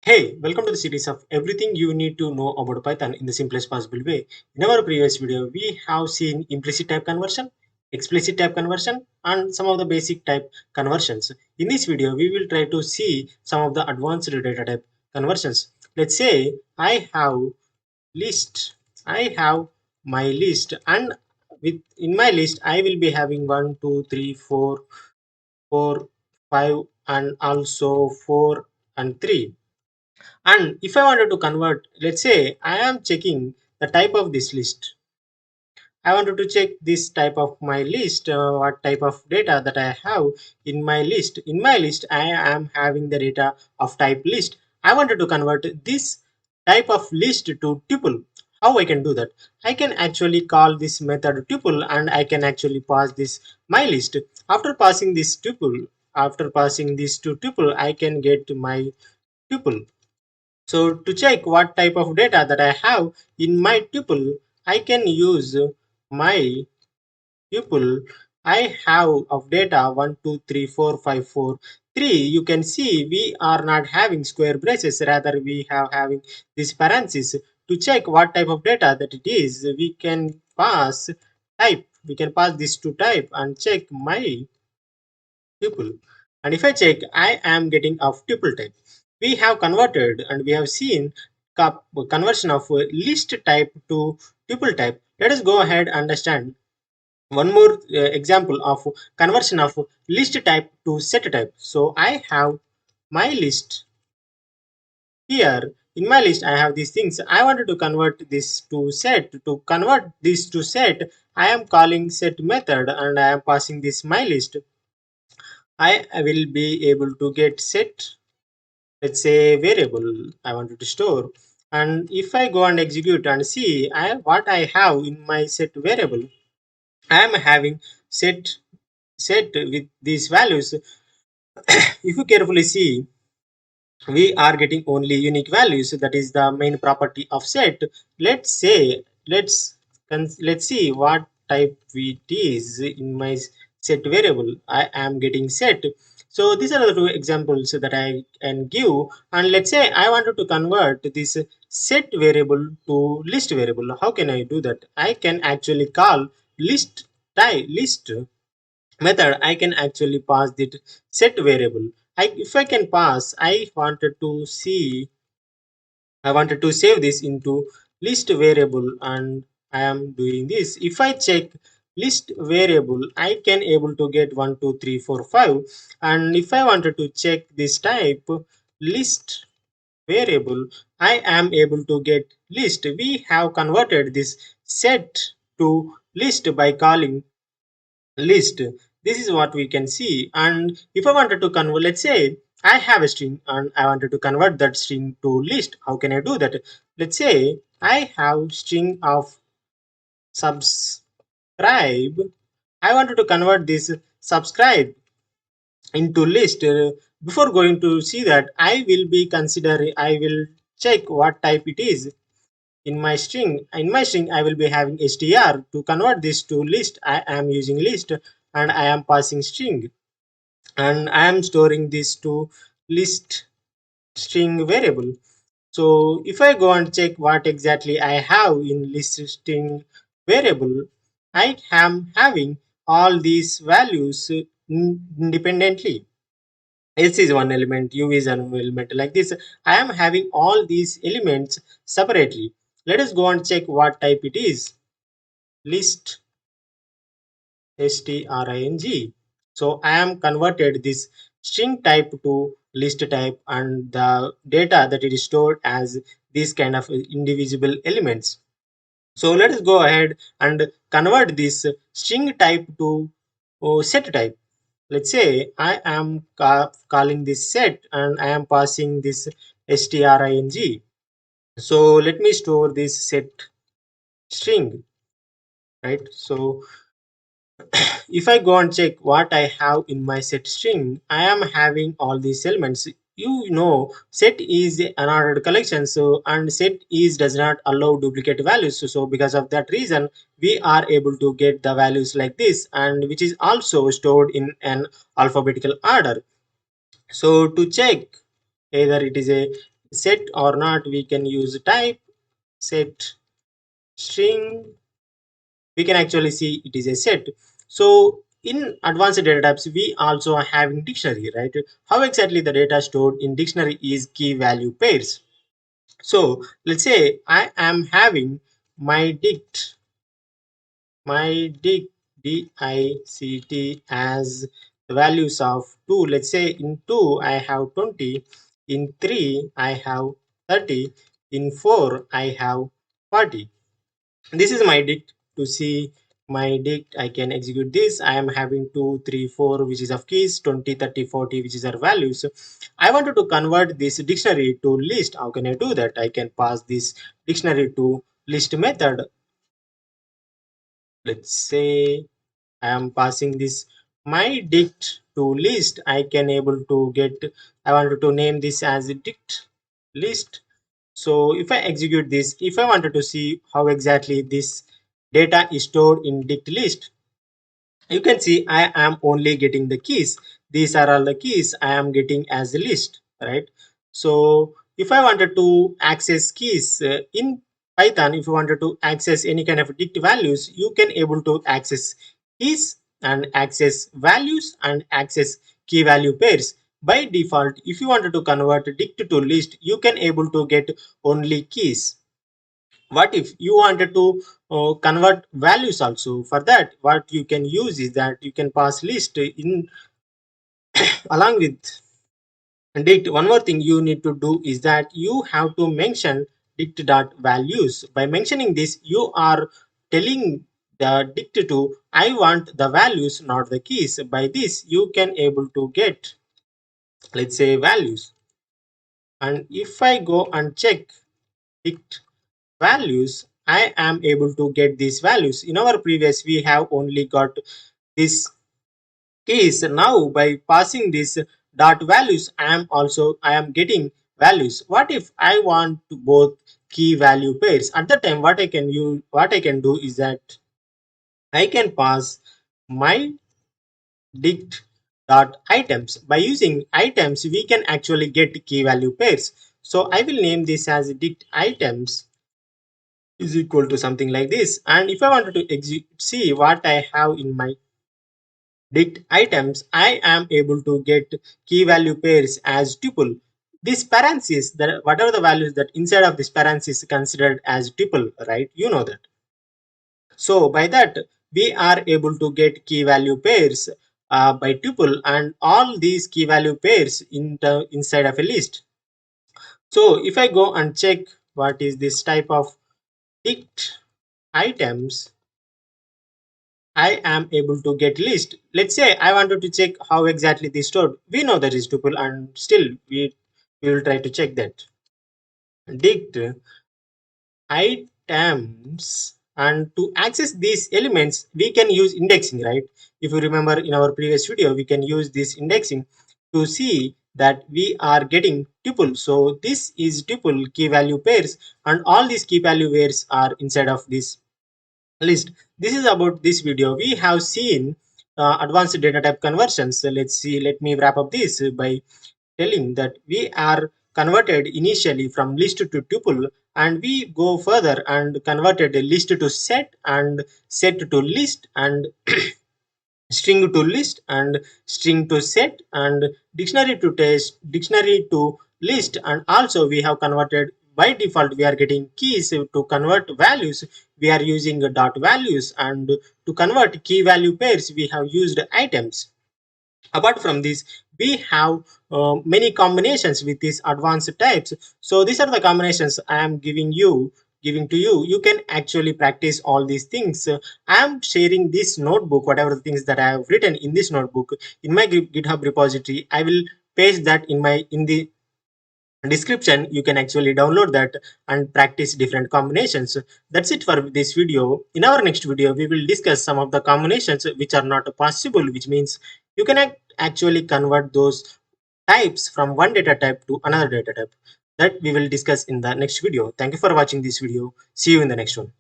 Hey, welcome to the series of everything you need to know about Python in the simplest possible way. In our previous video, we have seen implicit type conversion, explicit type conversion, and some of the basic type conversions. In this video, we will try to see some of the advanced data type conversions. Let's say I have list, I have my list, and in my list, I will be having 1, 2, 3, 4, 4, 5, and also 4 and 3. And if I wanted to convert, let's say I am checking the type of this list. I wanted to check this type of my list, what type of data that I have in my list. In my list, I am having the data of type list. I wanted to convert this type of list to tuple. How I can do that? I can actually call this method tuple and I can actually pass this my list. After passing this tuple, after passing this to tuple, I can get my tuple. So to check what type of data that I have in my tuple, I can use my tuple. I have of data 1, 2, 3, 4, 5, 4, 3. You can see we are not having square braces, rather we have having this parenthesis. To check what type of data that it is, we can pass type. We can pass this to type and check my tuple. And if I check, I am getting of tuple type. We have converted and we have seen conversion of list type to tuple type. Let us go ahead and understand one more example of conversion of list type to set type. So I have my list here. In my list, I have these things. I wanted to convert this to set. To convert this to set, I am calling set method and I am passing this my list. I will be able to get set, let's say variable I wanted to store. And if I go and execute and see what I have in my set variable, I am having set with these values. If you carefully see, we are getting only unique values. That is the main property of set. Let's say let's see what type it is in my set variable. I am getting set. So these are the two examples that I can give. And let's say I wanted to convert this set variable to list variable. How can I do that? I can actually call list type list method. I can actually pass the set variable. If I can pass, I wanted to save this into list variable and I am doing this. If I check list variable, I can able to get 1, 2, 3, 4, 5. And if I wanted to check this type list variable, I am able to get list. We have converted this set to list by calling list. This is what we can see. And if I wanted to convert, let's say I have a string and I wanted to convert that string to list. How can I do that? Let's say I have string of subscribe. I wanted to convert this subscribe into list. Before going to see that, I will check what type it is. In my string I will be having str. To convert this to list, I am using list and I am passing string and I am storing this to list string variable. So if I go and check what exactly I have in list string variable, I am having all these values independently. S is one element, U is an element, like this. I am having all these elements separately. Let us go and check what type it is. List string. So I am converted this string type to list type and the data that it is stored as these kind of indivisible elements. So let us go ahead and convert this string type to set type. Let's say I am calling this set and I am passing this string. So let me store this set string, right? So if I go and check what I have in my set string, I am having all these elements. You know, set is an unordered collection, so and set is does not allow duplicate values. So because of that reason, we are able to get the values like this, and which is also stored in an alphabetical order. So to check either it is a set or not, we can use type set string. We can actually see it is a set. So in advanced data types, we also are having dictionary, right? How exactly the data stored in dictionary is key value pairs. So let's say I am having my dict, my dict, dict as the values of 2. Let's say in 2 I have 20, in 3 I have 30, in 4 I have 40. This is my dict. To see my dict, I can execute this. I am having 2, 3, 4, which is of keys, 20, 30, 40, which is our values. I wanted to convert this dictionary to list. How can I do that? I can pass this dictionary to list method. Let's say I am passing this my dict to list. I can able to get, I wanted to name this as dict list. So if I execute this, if I wanted to see how exactly this data is stored in dict list, you can see I am only getting the keys. These are all the keys I am getting as a list, right? So if I wanted to access keys in Python, if you wanted to access any kind of dict values, you can able to access keys and access values and access key value pairs. By default, if you wanted to convert dict to list, you can able to get only keys. What if you wanted to convert values also? For that, what you can use is that you can pass list in along with dict. One more thing you need to do is that you have to mention dict dot values. By mentioning this, you are telling the dict to I want the values, not the keys. By this, you can able to get, let's say, values. And if I go and check dict values, I am able to get these values. In our previous, we have only got this keys. Now by passing this dot values, I am getting values. What if I want to both key value pairs? At the time, what I can do is that I can pass my dict dot items. By using items, we can actually get key value pairs. So I will name this as dict items is equal to something like this. And if I wanted to see what I have in my dict items, I am able to get key value pairs as tuple. This parenthesis, whatever the values that inside of this parenthesis is considered as tuple, right? You know that. So by that, we are able to get key value pairs by tuple, and all these key value pairs inside of a list. So if I go and check what is this type of dict items, I am able to get list. Let's say I wanted to check how exactly this stored. We know that is tuple, and still we will try to check that. Dict items, and to access these elements, we can use indexing, right? If you remember in our previous video, we can use this indexing to see that we are getting tuple. So this is tuple key value pairs, and all these key value pairs are inside of this list. This is about this video. We have seen advanced data type conversions. So let's see, let me wrap up this by telling that we are converted initially from list to tuple, and we go further and converted a list to set and set to list and string to list and string to set and dictionary to test, dictionary to list. And also we have converted, by default we are getting keys. To convert values, we are using dot values, and to convert key value pairs, we have used items. Apart from this, we have many combinations with these advanced types. So these are the combinations I am giving to you. You can actually practice all these things. I am sharing this notebook, whatever the things that I have written in this notebook in my GitHub repository. I will paste that in the description. You can actually download that and practice different combinations. That's it for this video. In our next video, we will discuss some of the combinations which are not possible, which means you can actually convert those types from one data type to another data type. That we will discuss in the next video. Thank you for watching this video. See you in the next one.